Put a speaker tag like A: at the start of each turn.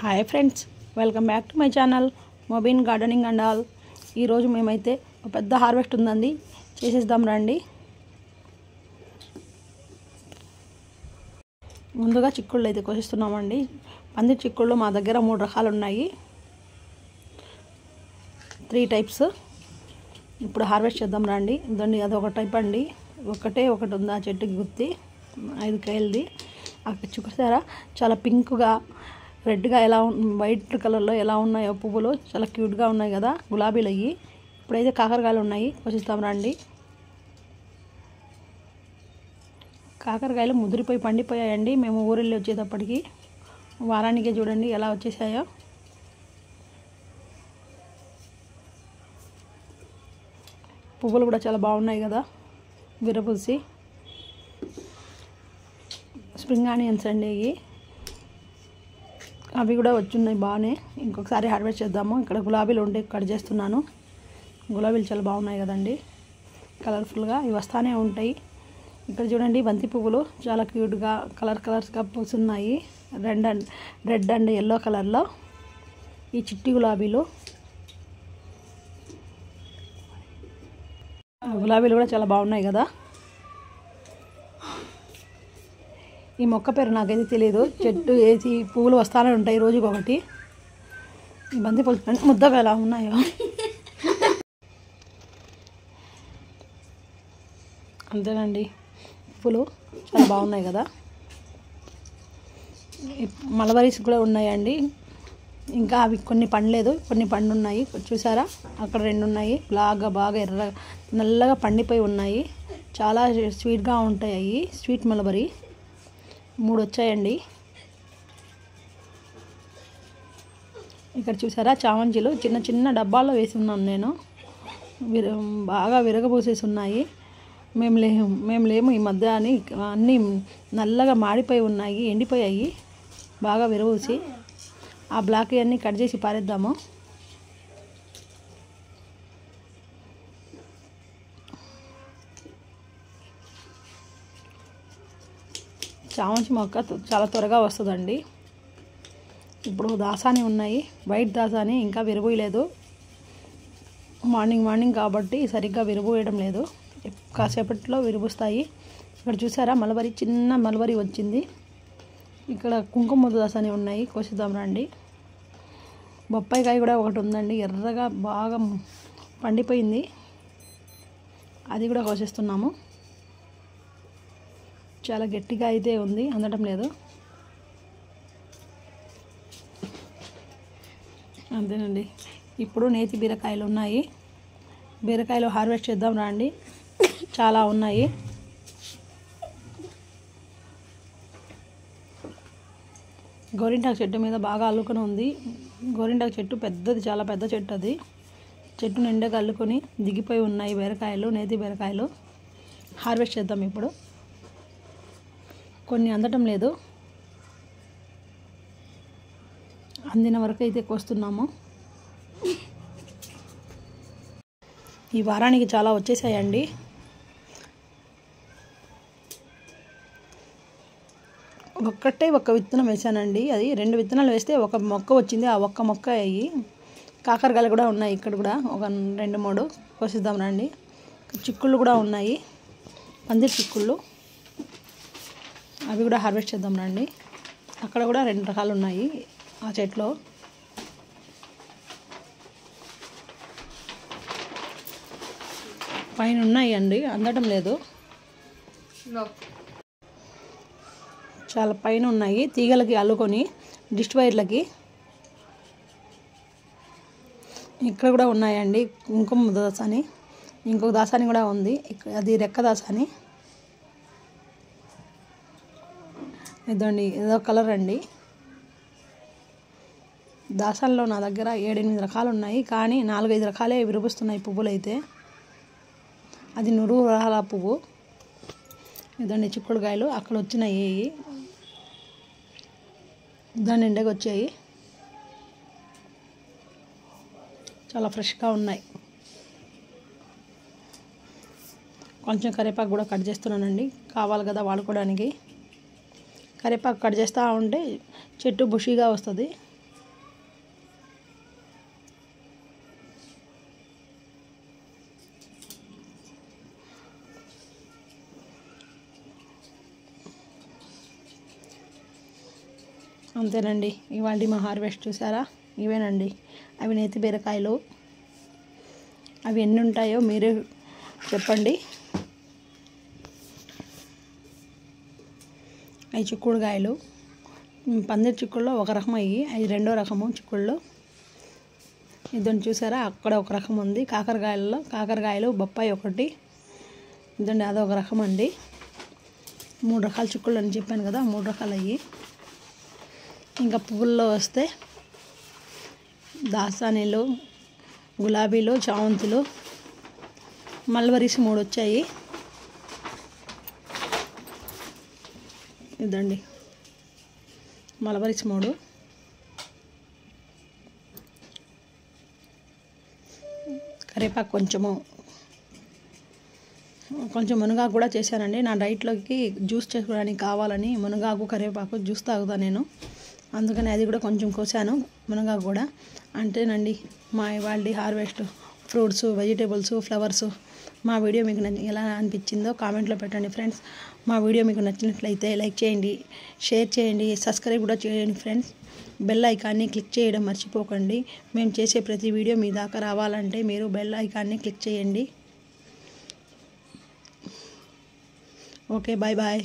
A: Hi friends, welcome back to my channel Mobin gardening and all. ఈరోజు మేమైతే ఒక పెద్ద హార్వెస్ట్ ఉందండి, చేసేద్దాం రండి. ముందుగా చిక్కుళ్ళు అయితే కోసిస్తున్నామండి. పందిరి చిక్కుళ్ళు మా దగ్గర 3 రకాలు ఉన్నాయి, 3 టైప్స్. ఇప్పుడు హార్వెస్ట్ చేద్దాం రండి. ఇదండి, అది ఒక టైప్ అండి. ఒకటి ఉంది ఆ చెట్టుకి గుత్తి 5 కాయలది. అక్కడ చూసారా, చాలా పింక్గా రెడ్గా ఎలా వైట్ కలర్లో ఎలా ఉన్నాయో పువ్వులు, చాలా క్యూట్గా ఉన్నాయి కదా, గులాబీలు అయ్యి. ఇప్పుడైతే కాకరకాయలు ఉన్నాయి, కోసిస్తాం రండి. కాకరకాయలు ముదిరిపోయి పండిపోయాయండి. మేము ఊరెళ్ళి వచ్చేటప్పటికి వారానికి చూడండి ఎలా వచ్చేసాయో. పువ్వులు కూడా చాలా బాగున్నాయి కదా, విరబూసి. స్ప్రింగ్ ఆనియన్స్ అండి ఇవి, అవి కూడా వచ్చున్నాయి బాగానే. ఇంకొకసారి హార్వెస్ట్ చేద్దాము. ఇక్కడ గులాబీలు ఉంటే కట్ చేస్తున్నాను. గులాబీలు చాలా బాగున్నాయి కదండి, కలర్ఫుల్గా. ఇవి వస్తానే ఉంటాయి. ఇక్కడ చూడండి, బంతి పువ్వులు చాలా క్యూట్గా కలర్స్గా పూస్తున్నాయి. రెడ్ అండ్ ఎల్లో కలర్లో. ఈ చిట్టి గులాబీలు కూడా చాలా బాగున్నాయి కదా. ఈ మొక్క పేరు నాకైతే తెలియదు. చెట్టు వేసి పువ్వులు వస్తానే ఉంటాయి రోజుకొకటి. ఈ బంతి పువ్వులు ముద్దగా ఎలా ఉన్నాయో. అంతేనండి, పువ్వులు చాలా బాగున్నాయి కదా. మలబరీస్ కూడా ఉన్నాయండి. ఇంకా అవి కొన్ని పండలేదు, కొన్ని పండున్నాయి. చూసారా, అక్కడ 2 ఉన్నాయి. బాగా ఎర్ర నల్లగా పండిపోయి ఉన్నాయి. చాలా స్వీట్గా ఉంటాయి అవి. స్వీట్ మలబరీ 3 వచ్చాయండి. ఇక్కడ చూసారా, చామంతిలు చిన్న డబ్బాల్లో వేసి ఉన్నాను నేను. బాగా విరగబూసేసి ఉన్నాయి. మేము లేము ఈ మధ్య అని అన్నీ నల్లగా మాడిపోయి ఉన్నాయి, ఎండిపోయాయి బాగా విరబూసి. ఆ బ్లాక్ అన్నీ కట్ చేసి పారేద్దాము. చామంతి మొక్క చాలా త్వరగా వస్తుందండి. ఇప్పుడు దాసాని ఉన్నాయి, వైట్ దాసాని ఇంకా విరబూయలేదు. మార్నింగ్ కాబట్టి సరిగ్గా విరబూయడం లేదు, కాసేపట్లో విరబూస్తాయి. ఇక్కడ చూసారా, మలబరీ చిన్న మలబరీ వచ్చింది. ఇక్కడ కుంకుమ దాసాని ఉన్నాయి, కోసిద్దాం రండి. బొప్పాయికాయ కూడా ఒకటి ఉందండి, ఎర్రగా బాగా పండిపోయింది. అది కూడా కోసిస్తున్నాము. చాలా గట్టిగా అయితే ఉంది, అందటం లేదు. అంతేనండి. ఇప్పుడు నేతి బీరకాయలు ఉన్నాయి. బీరకాయలు హార్వెస్ట్ చేద్దాం రండి, చాలా ఉన్నాయి. గోరింటాకు చెట్టు మీద బాగా అల్లుకొని ఉంది. గోరింటాకు చెట్టు పెద్దది, చాలా పెద్ద చెట్టు అది. చెట్టు నిండగా అల్లుకొని దిగిపోయి ఉన్నాయి బీరకాయలు, నేతి బీరకాయలు. హార్వెస్ట్ చేద్దాం ఇప్పుడు. కొన్ని అందటం లేదు, అందిన వరకు అయితే కోస్తున్నాము. ఈ వారానికి చాలా వచ్చేసాయండి. ఒక్క విత్తనం వేసానండి. అది 2 విత్తనాలు వేస్తే ఒక మొక్క వచ్చింది. ఆ ఒక్క మొక్క అయ్యి. కాకరకాయలు కూడా ఉన్నాయి, ఇక్కడ కూడా ఒక 2-3 కోసిద్దాం రండి. చిక్కుళ్ళు కూడా ఉన్నాయి, పందిరి చిక్కుళ్ళు. అవి కూడా హార్వెస్ట్ చేద్దాం రండి. అక్కడ కూడా 2 రకాలు ఉన్నాయి ఆ చెట్లో. పైన ఉన్నాయి అండి, అందటం లేదు. చాలా పైన ఉన్నాయి, తీగలకి అల్లుకొని డిస్ట్ వైర్లకి. ఇక్కడ కూడా ఉన్నాయండి కుంకుమ దాసాని. ఇంకొక దాసాని కూడా ఉంది, అది రెక్క దాసాని. ఇదండి, ఏదో కలర్ అండి. దాసాల్లో నా దగ్గర 7-8 రకాలు ఉన్నాయి, కానీ 4-5 రకాలే విరబూస్తున్నాయి పువ్వులు అయితే. అది నురు రకాల పువ్వు. ఇదండి చిక్కుడుకాయలు, అక్కడ వచ్చినాయి. దాని నిండగా వచ్చాయి, చాలా ఫ్రెష్గా ఉన్నాయి. కొంచెం కరివేపాకు కూడా కట్ చేస్తున్నానండి, కావాలి కదా వాడుకోవడానికి. కరివేపాకు కట్ చేస్తూ ఉంటే చెట్టు బుషీగా వస్తుంది. అంతేనండి, ఇవాళ మా హార్వెస్ట్ చూసారా, ఇవేనండి. అవి నేతి బీరకాయలు. అవి ఎన్ని ఉంటాయో మీరే చెప్పండి. అవి చిక్కుడుకాయలు, పందిరి చిక్కుడులో ఒక రకం, అవి రెండో రకము చిక్కుళ్ళు. ఇదండి చూసారా, అక్కడ ఒక రకం ఉంది. కాకరకాయలు బొప్పాయి ఒకటి. ఇదండి అదొక రకం అండి. 3 రకాల చిక్కుళ్ళు అని చెప్పాను కదా, 3 రకాలు అయ్యి. ఇంకా పువ్వుల్లో వస్తే దాసానీలు, గులాబీలు, చామంతులు, మల్బరీస్ 3 వచ్చాయి. ఇదండి మల్బరీస్ 3. కరివేపాకు కొంచెం మునగాకు కూడా చేశానండి. నా డైట్లోకి జ్యూస్ చేసుకోవడానికి కావాలని మునగాకు కరివేపాకు జ్యూస్ తాగుతాను నేను, అందుకని అది కూడా కొంచెం కోసాను, మునగాకు కూడా. అంతేనండి మా ఇవాళ హార్వెస్ట్. Fruits, vegetables, flowers. మా వీడియో మీకు ఎలా అనిపించిందో కామెంట్లో పెట్టండి ఫ్రెండ్స్. మా వీడియో మీకు నచ్చినట్లయితే లైక్ చేయండి, షేర్ చేయండి, సబ్స్క్రైబ్ కూడా చేయండి ఫ్రెండ్స్. బెల్ ఐకాన్ని క్లిక్ చేయడం మర్చిపోకండి. మేము చేసే ప్రతి వీడియో మీ దాకా రావాలంటే మీరు బెల్ ఐకాన్ని క్లిక్ చేయండి. Okay, bye bye.